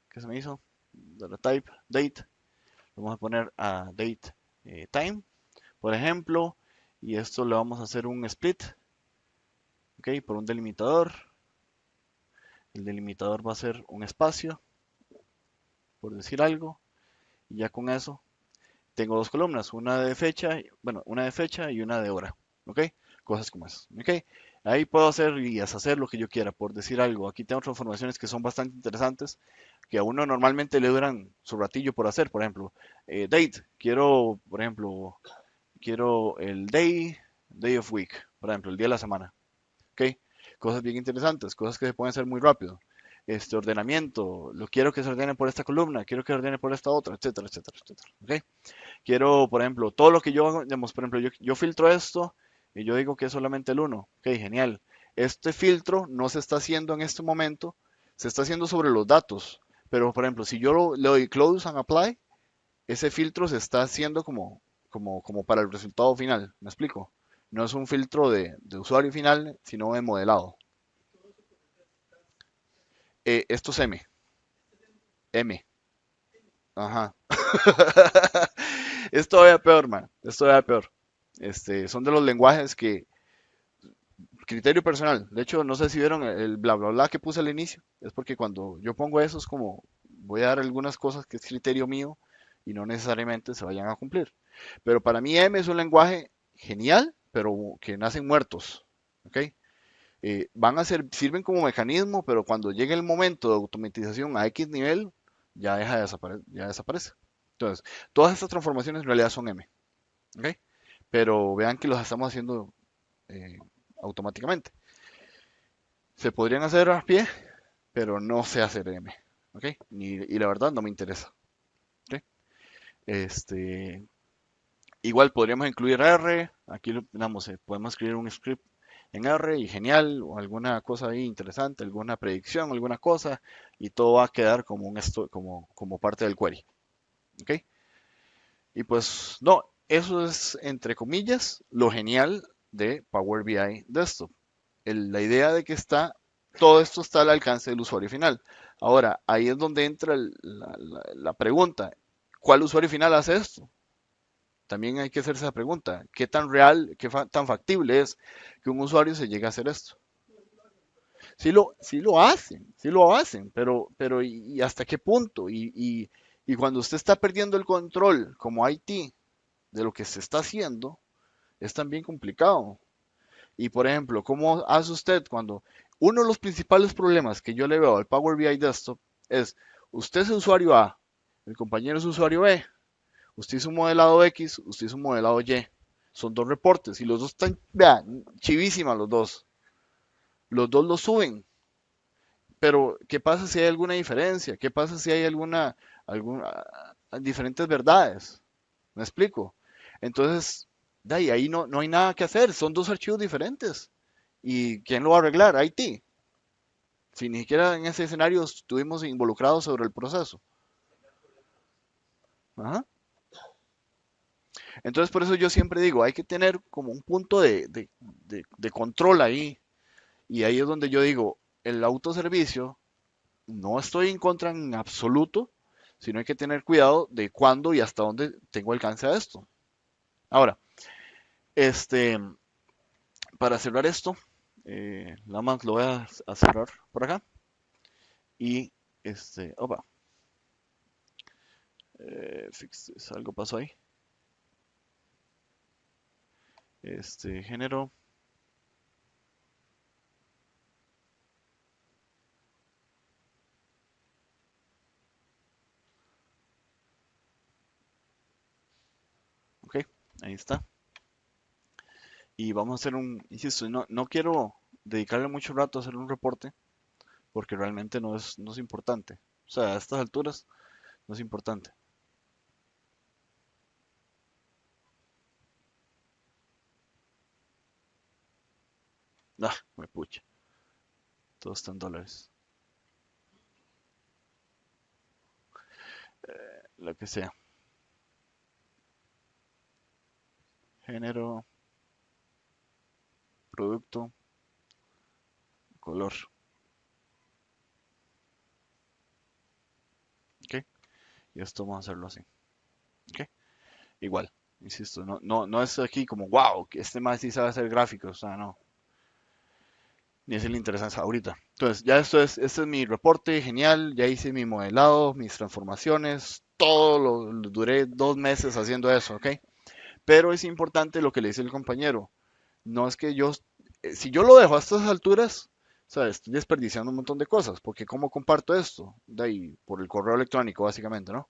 A: ¿qué se me hizo? Data type, date, vamos a poner a date time, por ejemplo, y esto le vamos a hacer un split, ok, por un delimitador. El delimitador va a ser un espacio, por decir algo, y ya con eso tengo dos columnas, una de fecha, bueno, una de fecha y una de hora, ¿ok? Cosas como esas, ¿ok? Ahí puedo hacer y deshacer lo que yo quiera, por decir algo. Aquí tengo transformaciones que son bastante interesantes, que a uno normalmente le duran su ratillo por hacer. Por ejemplo, date, quiero, por ejemplo, quiero el day of week, por ejemplo, el día de la semana, ¿ok? Cosas bien interesantes, cosas que se pueden hacer muy rápido. Este ordenamiento, lo quiero que se ordene por esta columna, quiero que se ordene por esta otra, etcétera, etcétera, etcétera, ¿ok? Quiero, por ejemplo, todo lo que yo hago, digamos, por ejemplo, yo filtro esto y yo digo que es solamente el uno. Ok, genial. Este filtro no se está haciendo en este momento, se está haciendo sobre los datos. Pero, por ejemplo, si yo le doy close and apply, ese filtro se está haciendo como para el resultado final. ¿Me explico? No es un filtro de usuario final, sino de modelado. Esto es M. M. Ajá. Es todavía peor, man. Es todavía peor. Son de los lenguajes que, criterio personal. De hecho, no sé si vieron el bla bla bla que puse al inicio. Es porque cuando yo pongo eso es como voy a dar algunas cosas que es criterio mío y no necesariamente se vayan a cumplir. Pero para mí M es un lenguaje genial, pero que nacen muertos. ¿Ok? Sirven como mecanismo, pero cuando llegue el momento de automatización a X nivel, ya desaparece. Entonces, todas estas transformaciones en realidad son M. ¿Ok? Pero vean que los estamos haciendo eh, automáticamente. Se podrían hacer a pie, pero no sé hacer M. ¿Ok? Y la verdad no me interesa. ¿Ok? Este, igual podríamos incluir R. Aquí podemos escribir un script en R y genial, o alguna cosa ahí interesante, alguna predicción, alguna cosa, y todo va a quedar como parte del query. ¿Ok? Y pues no, eso es entre comillas lo genial de Power BI Desktop. La idea de que todo esto está al alcance del usuario final. Ahora, ahí es donde entra la pregunta, ¿cuál usuario final hace esto? También hay que hacerse esa pregunta, ¿qué tan real, tan factible es que un usuario se llegue a hacer esto? Sí lo hacen, pero ¿y hasta qué punto? Y cuando usted está perdiendo el control como IT de lo que se está haciendo, es también complicado. Y por ejemplo, ¿cómo hace usted cuando uno de los principales problemas que yo le veo al Power BI Desktop es, usted es usuario A, el compañero es usuario B, usted hizo un modelado X, usted hizo un modelado Y, son dos reportes y los dos están, vean, chivísimas los dos. Los dos lo suben, pero ¿qué pasa si hay alguna diferencia? ¿Qué pasa si hay alguna diferentes verdades? ¿Me explico? Entonces, De ahí no hay nada que hacer, son dos archivos diferentes. ¿Y quién lo va a arreglar? IT. Si ni siquiera en ese escenario estuvimos involucrados sobre el proceso. Ajá. Entonces, por eso yo siempre digo, hay que tener como un punto de control ahí. Y ahí es donde yo digo, el autoservicio, no estoy en contra en absoluto, sino hay que tener cuidado de cuándo y hasta dónde tengo alcance a esto. Ahora, este, para cerrar esto, nada más lo voy a cerrar por acá. Y, opa, algo pasó ahí. Género, ok, ahí está. Y vamos a hacer insisto, no quiero dedicarle mucho rato a hacer un reporte, porque realmente no es importante. O sea, a estas alturas no es importante. Ah, me pucha, todo está en dólares, lo que sea. Género, producto, color. Ok, y esto vamos a hacerlo así. Ok, igual, insisto, no es aquí como, wow, que este más sí sabe hacer gráficos. O sea, no, ni es el interesante ahorita. Entonces, ya este es mi reporte, genial, ya hice mi modelado, mis transformaciones, todo duré 2 meses haciendo eso, ¿ok? Pero es importante lo que le dice el compañero. No es que si yo lo dejo a estas alturas, ¿sabes? Estoy desperdiciando un montón de cosas, porque ¿cómo comparto esto? De ahí, por el correo electrónico, básicamente, ¿no?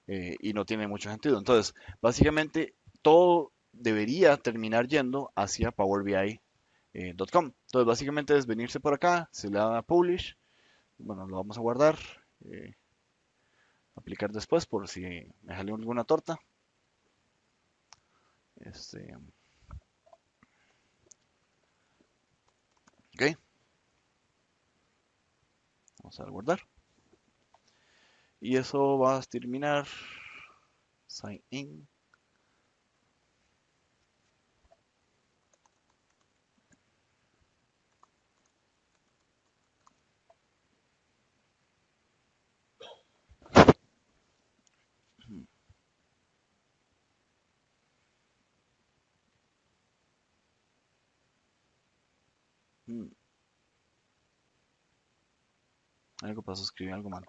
A: Y no tiene mucho sentido. Entonces, básicamente, todo debería terminar yendo hacia Power BI.com. Entonces, básicamente es venirse por acá, se le da a Publish, bueno, lo vamos a guardar, eh, aplicar después por si me salió alguna torta. Este, ok, vamos a guardar. Y eso va a terminar. Sign in. Mm, Algo pasó, escribí algo mal.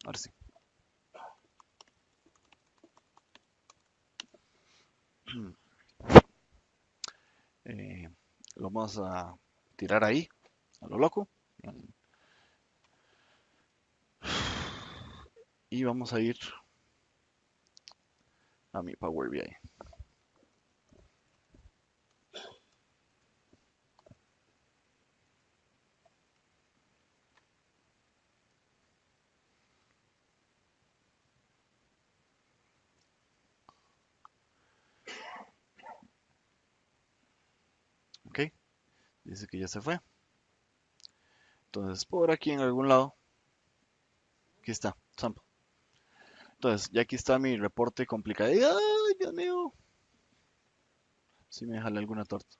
A: Ahora sí. Eh, lo vamos a tirar ahí, a lo loco. Y vamos a ir a mi Power BI. Ok, dice que ya se fue. Entonces, por aquí en algún lado, aquí está, sample. Entonces, ya aquí está mi reporte complicado. ¡Ay, Dios mío! Si me jale alguna torta.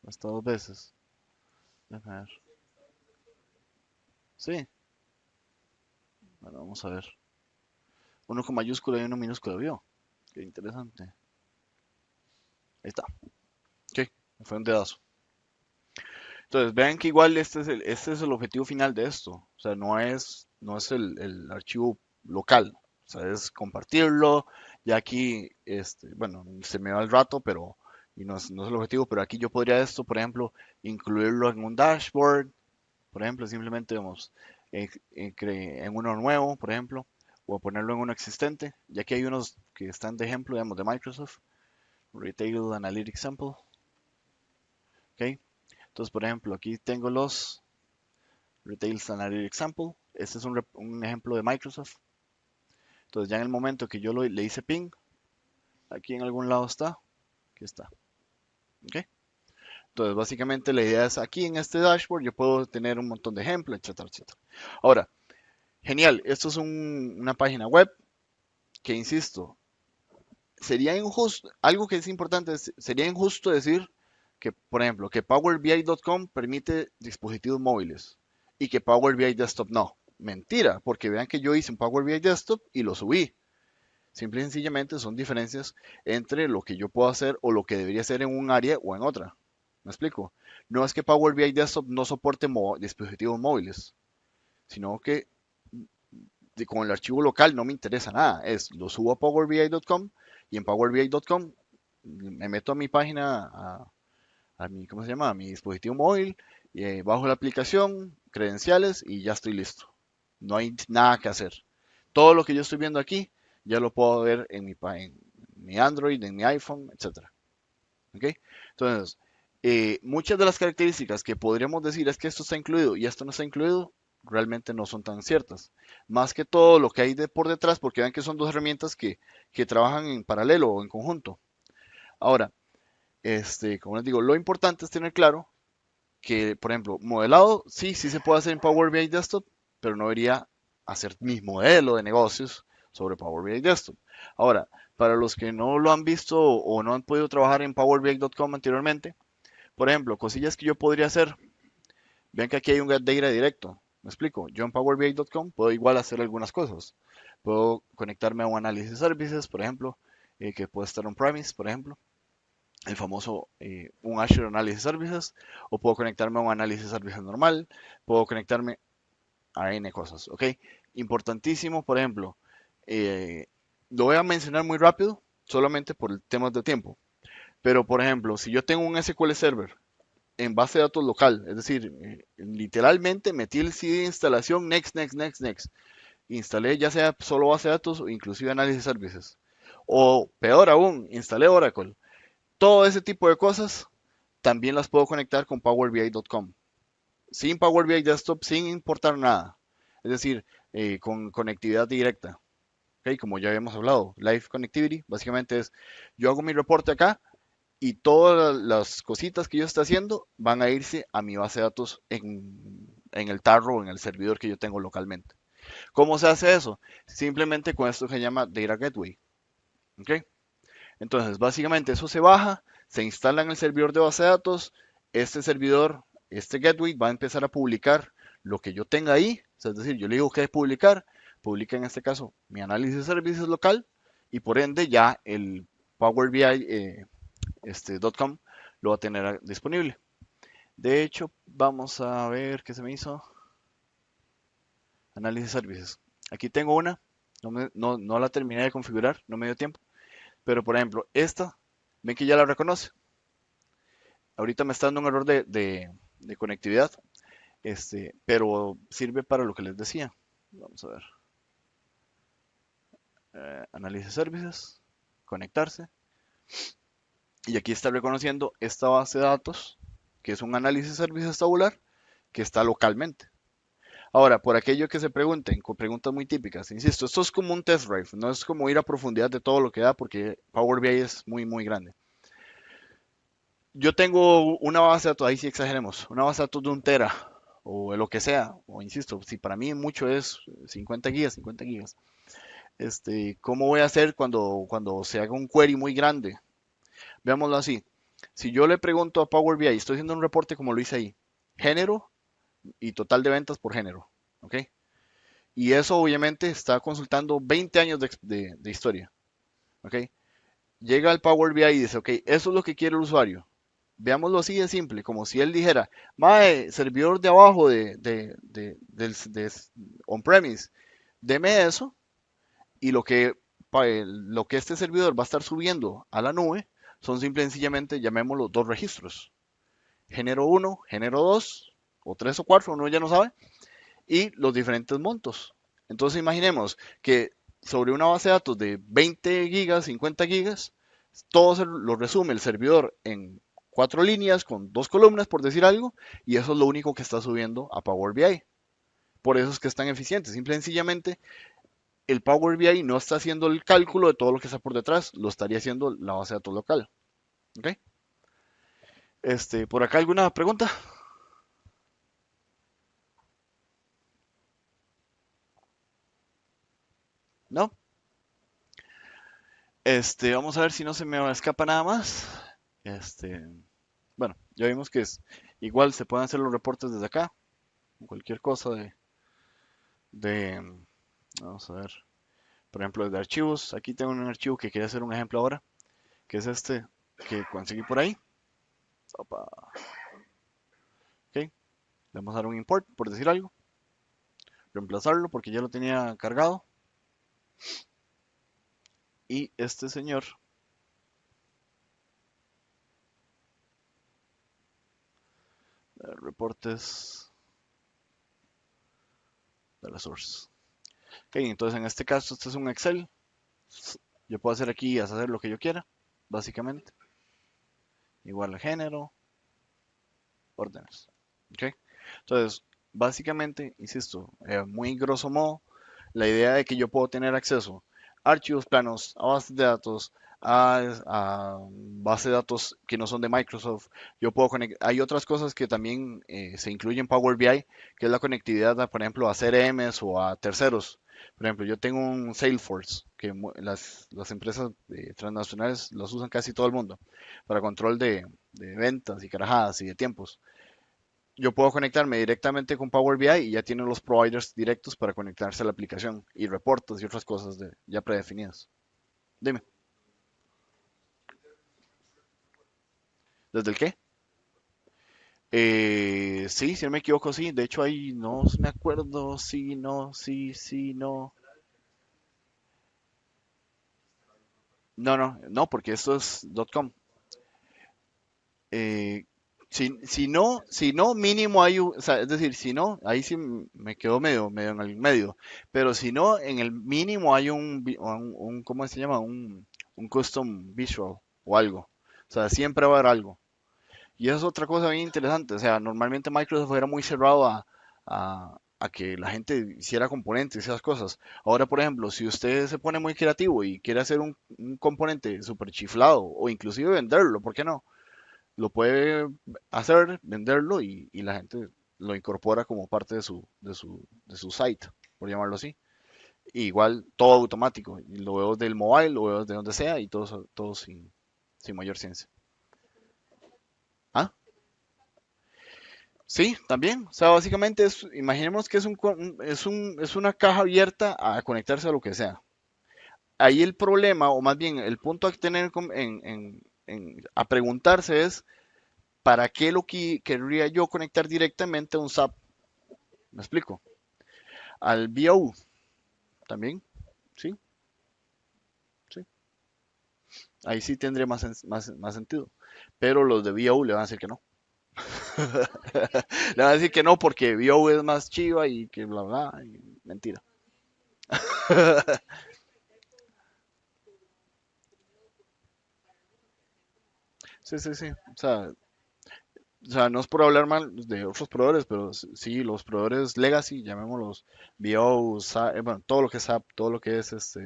A: Hasta 2 veces. Déjame ver. Sí, bueno, vamos a ver. Uno con mayúscula y uno minúscula, ¿vio? Qué interesante. Ahí está. Ok, me fue un dedazo. Entonces, vean que igual este es el objetivo final de esto. O sea, no es el archivo local. O sea, es compartirlo. Ya aquí, bueno, se me va el rato, pero, y no es el objetivo, pero aquí yo podría esto, por ejemplo, incluirlo en un dashboard. Por ejemplo, simplemente, vamos, en uno nuevo, por ejemplo, o ponerlo en uno existente. Ya que hay unos que están de ejemplo, digamos, de Microsoft. Retail Analytics Sample. ¿ok? Entonces, por ejemplo, aquí tengo los Retail Scenario Example. Este es un ejemplo de Microsoft. Entonces, ya en el momento que yo le hice ping, aquí en algún lado está, aquí está, ¿ok? Entonces, básicamente la idea es aquí en este dashboard yo puedo tener un montón de ejemplos, etcétera, etcétera. Ahora, genial, esto es una página web que, insisto, sería injusto, algo que es importante, sería injusto decir que, por ejemplo, que PowerBI.com permite dispositivos móviles y que Power BI Desktop no. Mentira, porque vean que yo hice un Power BI Desktop y lo subí. Simple y sencillamente son diferencias entre lo que yo puedo hacer o lo que debería hacer en un área o en otra. ¿Me explico? No es que Power BI Desktop no soporte dispositivos móviles, sino que con el archivo local no me interesa nada. Lo subo a PowerBI.com y en PowerBI.com me meto a mi página, a mi, ¿cómo se llama? A mi dispositivo móvil, bajo la aplicación, credenciales y ya estoy listo. No hay nada que hacer. Todo lo que yo estoy viendo aquí ya lo puedo ver en mi Android, en mi iPhone, etcétera. ¿Ok? Entonces, muchas de las características que podríamos decir es que esto está incluido y esto no está incluido, realmente no son tan ciertas. Más que todo lo que hay por detrás, porque vean que son dos herramientas que trabajan en paralelo o en conjunto. Ahora, como les digo, lo importante es tener claro que, por ejemplo, modelado, sí se puede hacer en Power BI Desktop, pero no debería hacer mi modelo de negocios sobre Power BI Desktop. Ahora, para los que no lo han visto o no han podido trabajar en PowerBI.com anteriormente, por ejemplo, cosillas que yo podría hacer, vean que aquí hay un Get Data directo. Me explico, yo en PowerBI.com puedo igual hacer algunas cosas. Puedo conectarme a un análisis services, por ejemplo, que puede estar on-premise, por ejemplo el famoso un Azure Analysis Services, o puedo conectarme a un análisis services normal, puedo conectarme a N cosas, ¿ok? Importantísimo, por ejemplo, eh, lo voy a mencionar muy rápido, solamente por temas de tiempo, pero por ejemplo, si yo tengo un SQL Server en base de datos local, es decir, literalmente metí el CD de instalación, next, next, next, next, instalé ya sea solo base de datos o inclusive análisis services, o peor aún, instalé Oracle, todo ese tipo de cosas también las puedo conectar con PowerBI.com. Sin Power BI Desktop, sin importar nada. Es decir, con conectividad directa. ¿Okay? Como ya habíamos hablado, Live Connectivity básicamente es, yo hago mi reporte acá y todas las cositas que yo esté haciendo van a irse a mi base de datos en el tarro o en el servidor que yo tengo localmente. ¿Cómo se hace eso? Simplemente con esto que se llama Data Gateway. ¿Okay? Entonces, básicamente eso se baja, se instala en el servidor de base de datos, este servidor, este gateway va a empezar a publicar lo que yo tenga ahí, es decir, yo le digo que publicar, publica en este caso mi análisis de servicios local y por ende ya el Power BI .com lo va a tener disponible. De hecho, vamos a ver qué se me hizo. Análisis de servicios. Aquí tengo una, no la terminé de configurar, no me dio tiempo. Pero por ejemplo, esta, ven que ya la reconoce. Ahorita me está dando un error de conectividad, pero sirve para lo que les decía. Vamos a ver. Análisis services, conectarse. Y aquí está reconociendo esta base de datos, que es un análisis servicios tabular, que está localmente. Ahora, por aquello que se pregunten, con preguntas muy típicas, insisto, esto es como un test drive, no es como ir a profundidad de todo lo que da, porque Power BI es muy, muy grande. Yo tengo una base de datos, ahí sí exageremos, una base de datos de 1 tera o lo que sea, o insisto, si para mí mucho es 50 gigas, 50 gigas. ¿Cómo voy a hacer cuando se haga un query muy grande? Veámoslo así. Si yo le pregunto a Power BI, estoy haciendo un reporte como lo hice ahí, género y total de ventas por género, ¿ok? Y eso obviamente está consultando 20 años de historia, ¿ok? Llega al Power BI y dice, ok, eso es lo que quiere el usuario. Veámoslo así de simple, como si él dijera, mae, servidor de abajo de on-premise, deme eso y lo que este servidor va a estar subiendo a la nube son simple y sencillamente, llamémoslo, dos registros. Género 1, género 2, o 3 o 4, uno ya no sabe, y los diferentes montos. Entonces imaginemos que sobre una base de datos de 20 gigas, 50 gigas, todo lo resume el servidor en 4 líneas con 2 columnas, por decir algo, y eso es lo único que está subiendo a Power BI. Por eso es que es tan eficiente. Simple y sencillamente, el Power BI no está haciendo el cálculo de todo lo que está por detrás, lo estaría haciendo la base de datos local. ¿Ok? ¿Por acá alguna pregunta? ¿No? Vamos a ver si no se me escapa nada más. Este, bueno, ya vimos que es igual se pueden hacer los reportes desde acá, cualquier cosa de, vamos a ver, por ejemplo, desde archivos. Aquí tengo un archivo que quería hacer un ejemplo ahora, que es este que conseguí por ahí. Opa, ok, le vamos a dar un import, por decir algo, reemplazarlo porque ya lo tenía cargado. Y este señor, reportes de la source. Ok, entonces en este caso, este es un Excel. Yo puedo hacer aquí y hacer lo que yo quiera, básicamente. Igual al género, órdenes. ¿Ok? Entonces, básicamente, insisto, muy grosso modo, la idea de que yo puedo tener acceso a archivos planos, a bases de datos, a bases de datos que no son de Microsoft. Yo puedo conectar, hay otras cosas que también se incluyen en Power BI, que es la conectividad, por ejemplo, a CRMs o a terceros. Por ejemplo, yo tengo un Salesforce, que las empresas transnacionales los usan casi todo el mundo, para control de ventas y carajadas y de tiempos. Yo puedo conectarme directamente con Power BI y ya tiene los providers directos para conectarse a la aplicación y reportes y otras cosas ya predefinidas. Dime, ¿desde el qué? Sí, si no me equivoco, sí. De hecho, ahí no me acuerdo. Sí, no, sí, sí, no. No, no, no, porque esto es .com. Eh, si no, mínimo hay, o sea, es decir, si no, ahí sí me quedo medio en el medio, pero si no, en el mínimo hay ¿cómo se llama? Un custom visual o algo. O sea, siempre va a haber algo. Y eso es otra cosa bien interesante. O sea, normalmente Microsoft era muy cerrado a que la gente hiciera componentes y esas cosas. Ahora, por ejemplo, si usted se pone muy creativo y quiere hacer un componente súper chiflado o inclusive venderlo, ¿por qué no? Lo puede hacer, venderlo y la gente lo incorpora como parte de su site, por llamarlo así. Y igual todo automático. Y lo veo del mobile, lo veo de donde sea y todo sin mayor ciencia. ¿Ah? Sí, también. O sea, básicamente imaginemos que es una caja abierta a conectarse a lo que sea. Ahí el problema, o más bien el punto a tener a preguntarse es, ¿para qué lo que querría yo conectar directamente a un SAP? ¿Me explico? Al BO también, sí, sí. Ahí sí tendría más sentido. Pero los de BO le van a decir que no. Le van a decir que no porque BO es más chiva y que bla bla. Mentira. Sí, sí, sí. O sea, no es por hablar mal de otros proveedores, pero sí, los proveedores legacy, llamémoslos BO, bueno, todo lo que es SAP, todo lo que es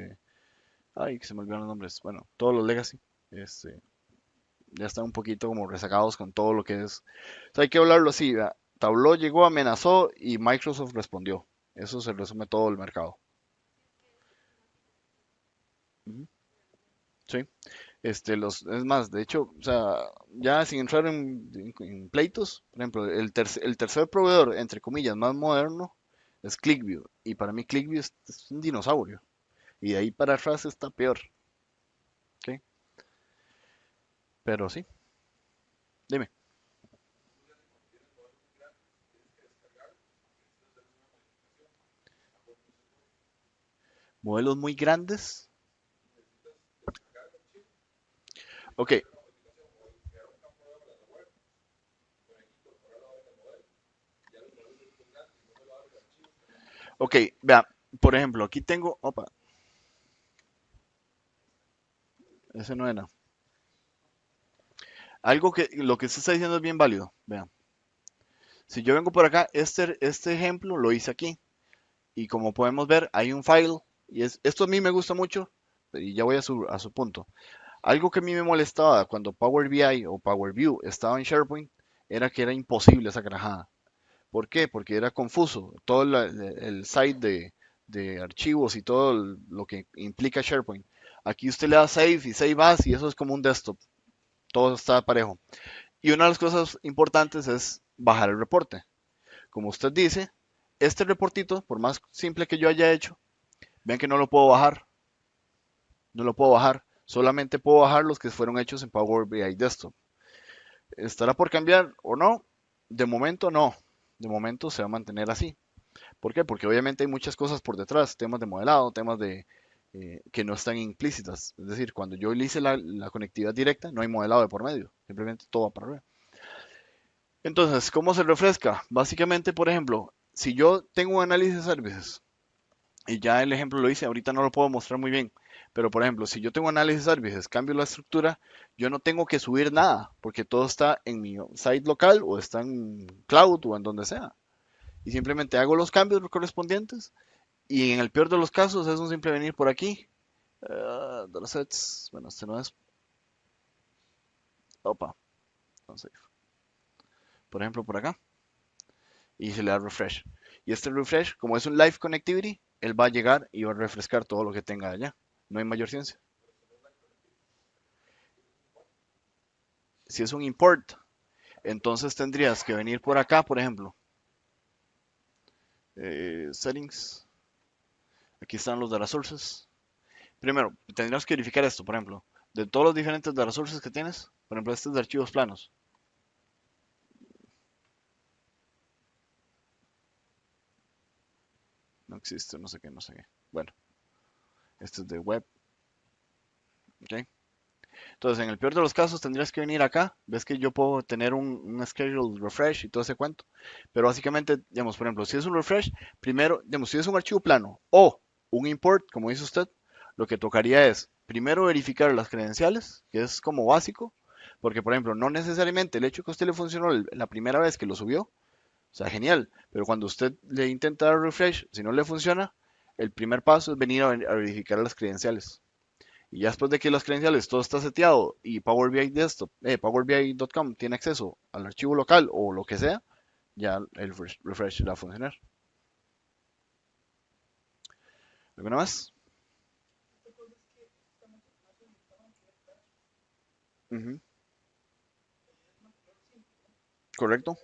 A: ay, que se me olvidaron los nombres, bueno, todos los legacy, este, ya están un poquito como rezagados con todo lo que es. O sea, hay que hablarlo así, ¿verdad? Tableau llegó, amenazó y Microsoft respondió. Eso se resume todo el mercado. Ujú. Sí. Es más, de hecho, o sea, ya sin entrar en pleitos, por ejemplo, el tercer proveedor, entre comillas, más moderno es ClickView. Y para mí ClickView es un dinosaurio. Y de ahí para atrás está peor. ¿Ok? Pero sí, dime. Modelos muy grandes. Ok, ok, vea, por ejemplo, aquí tengo, opa, ese no era. Algo que lo que usted está diciendo es bien válido. Vean, si yo vengo por acá, este ejemplo lo hice aquí. Y como podemos ver, hay un file. Y esto a mí me gusta mucho. Y ya voy a su punto. Algo que a mí me molestaba cuando Power BI o Power View estaba en SharePoint era que era imposible esa grajada. ¿Por qué? Porque era confuso. Todo el site de archivos y todo lo que implica SharePoint. Aquí usted le da save y save as y eso es como un desktop. Todo está parejo. Y una de las cosas importantes es bajar el reporte. Como usted dice, este reportito, por más simple que yo haya hecho, vean que no lo puedo bajar. No lo puedo bajar. Solamente puedo bajar los que fueron hechos en Power BI Desktop. ¿Estará por cambiar o no? De momento no. De momento se va a mantener así. ¿Por qué? Porque obviamente hay muchas cosas por detrás, temas de modelado, temas de que no están implícitas. Es decir, cuando yo le hice la conectividad directa, no hay modelado de por medio. Simplemente todo va para arriba. Entonces, ¿cómo se refresca? Básicamente, por ejemplo, si yo tengo un análisis de services, y ya el ejemplo lo hice, ahorita no lo puedo mostrar muy bien, pero por ejemplo, si yo tengo análisis de services, cambio la estructura, yo no tengo que subir nada, porque todo está en mi site local o está en cloud o en donde sea. Y simplemente hago los cambios correspondientes y en el peor de los casos es un simple venir por aquí. De los sets, bueno, este no es. Opa, no sé. Por ejemplo, por acá. Y se le da refresh. Y este refresh, como es un live connectivity, él va a llegar y va a refrescar todo lo que tenga allá. No hay mayor ciencia. Si es un import, entonces tendrías que venir por acá, por ejemplo. Settings. Aquí están los data sources. Primero, tendrías que verificar esto, por ejemplo. De todos los diferentes data sources que tienes, por ejemplo, este es de archivos planos. No existe, no sé qué, no sé qué. Bueno, este es de web. ¿Ok? Entonces, en el peor de los casos, tendrías que venir acá. Ves que yo puedo tener un schedule refresh y todo ese cuento. Pero básicamente, digamos, por ejemplo, si es un refresh, primero, digamos, si es un archivo plano o un import, como dice usted, lo que tocaría es primero verificar las credenciales, que es como básico, porque, por ejemplo, no necesariamente el hecho que a usted le funcionó la primera vez que lo subió, o sea, genial, pero cuando usted le intenta dar refresh, si no le funciona, el primer paso es venir a verificar las credenciales. Y ya después de que las credenciales todo está seteado y Power BI Desktop, Power BI.com tiene acceso al archivo local o lo que sea, ya el refresh va a funcionar. ¿Alguna más? Ujú. Correcto,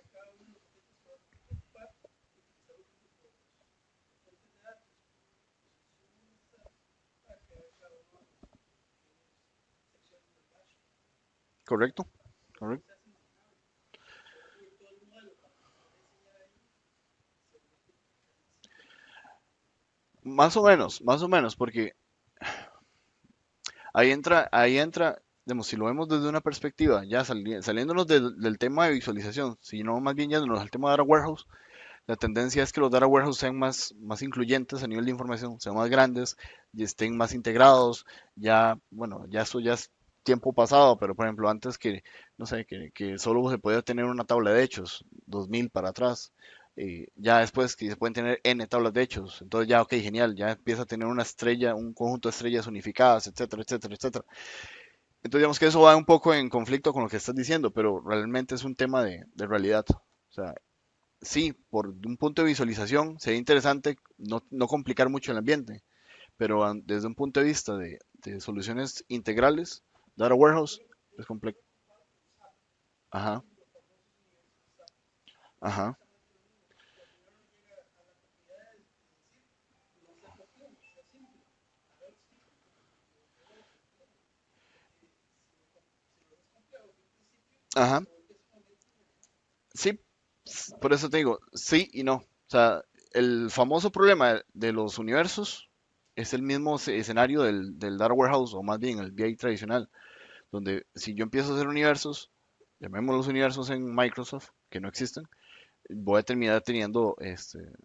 A: correcto, correcto. Más o menos, porque ahí entra, digamos, si lo vemos desde una perspectiva, ya saliéndonos del tema de visualización, sino más bien yéndonos al tema de Data Warehouse, la tendencia es que los data warehouse sean más incluyentes a nivel de información, sean más grandes y estén más integrados. Ya, bueno, ya eso ya es tiempo pasado, pero por ejemplo, antes que, no sé, que solo se podía tener una tabla de hechos, 2000 para atrás, ya después que se pueden tener N tablas de hechos, entonces ya, ok, genial, ya empieza a tener una estrella, un conjunto de estrellas unificadas, etcétera, etcétera, etcétera. Entonces digamos que eso va un poco en conflicto con lo que estás diciendo, pero realmente es un tema de realidad. O sea, sí, por un punto de visualización sería interesante no complicar mucho el ambiente, pero desde un punto de vista de soluciones integrales, Data Warehouse es complejo. Ajá, ajá, ajá. Sí, por eso te digo, sí y no. O sea, el famoso problema de los universos es el mismo escenario del Data Warehouse, o más bien el BI tradicional, donde si yo empiezo a hacer universos, llamemos los universos en Microsoft, que no existen, voy a terminar teniendo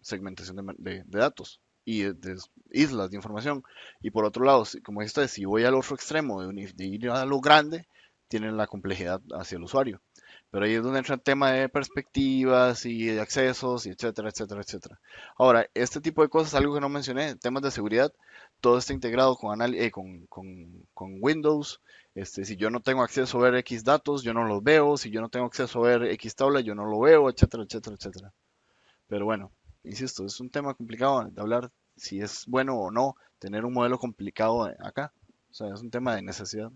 A: segmentación de datos y de islas de información. Y por otro lado, como esto es, si voy al otro extremo de ir a lo grande, tienen la complejidad hacia el usuario. Pero ahí es donde entra el tema de perspectivas y de accesos, y etcétera, etcétera, etcétera. Ahora, este tipo de cosas, algo que no mencioné, temas de seguridad, todo está integrado con Windows. Si yo no tengo acceso a ver X datos, yo no los veo. Si yo no tengo acceso a ver X tabla, yo no lo veo, etcétera, etcétera, etcétera. Pero bueno, insisto, es un tema complicado de hablar si es bueno o no tener un modelo complicado acá. O sea, es un tema de necesidad.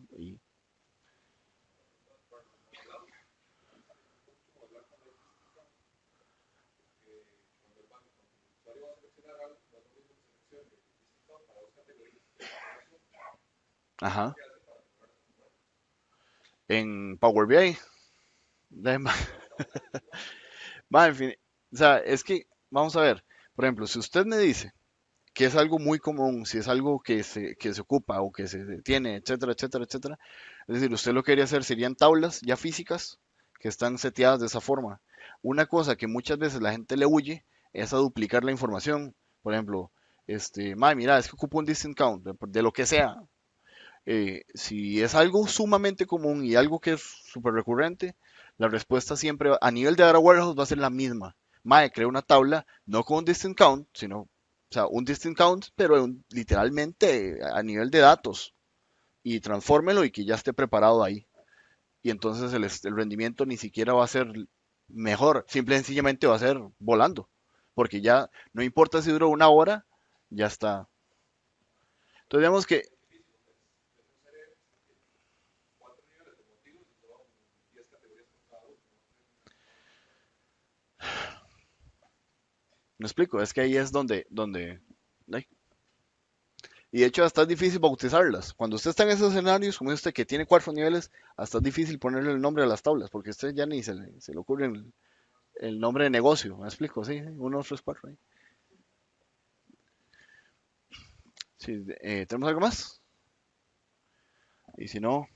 A: Ajá. En Power BI. En fin, o sea, es que, vamos a ver, por ejemplo, si usted me dice que es algo muy común, si es algo que se ocupa o que se tiene, etcétera, etcétera, etcétera, es decir, usted lo que quería hacer serían tablas ya físicas que están seteadas de esa forma. Una cosa que muchas veces la gente le huye es a duplicar la información. Por ejemplo, mira, es que ocupo un distant count, de lo que sea. Si es algo sumamente común y algo que es súper recurrente, la respuesta siempre a nivel de data warehouse va a ser la misma. Mae, crea una tabla, no con un distant count, sino, o sea, un distant count, pero literalmente a nivel de datos, y transfórmelo y que ya esté preparado ahí. Y entonces el rendimiento ni siquiera va a ser mejor, simple y sencillamente va a ser volando, porque ya no importa si duró una hora, ya está. Entonces digamos que, me explico, es que ahí es donde, ay, y de hecho hasta es difícil bautizarlas. Cuando usted está en esos escenarios, como dice usted que tiene 4 niveles, hasta es difícil ponerle el nombre a las tablas, porque a usted ya ni se le ocurre el nombre de negocio. ¿Me explico? Sí, sí, 1, 2, 3, 4. Ahí. Sí, ¿tenemos algo más? Y si no,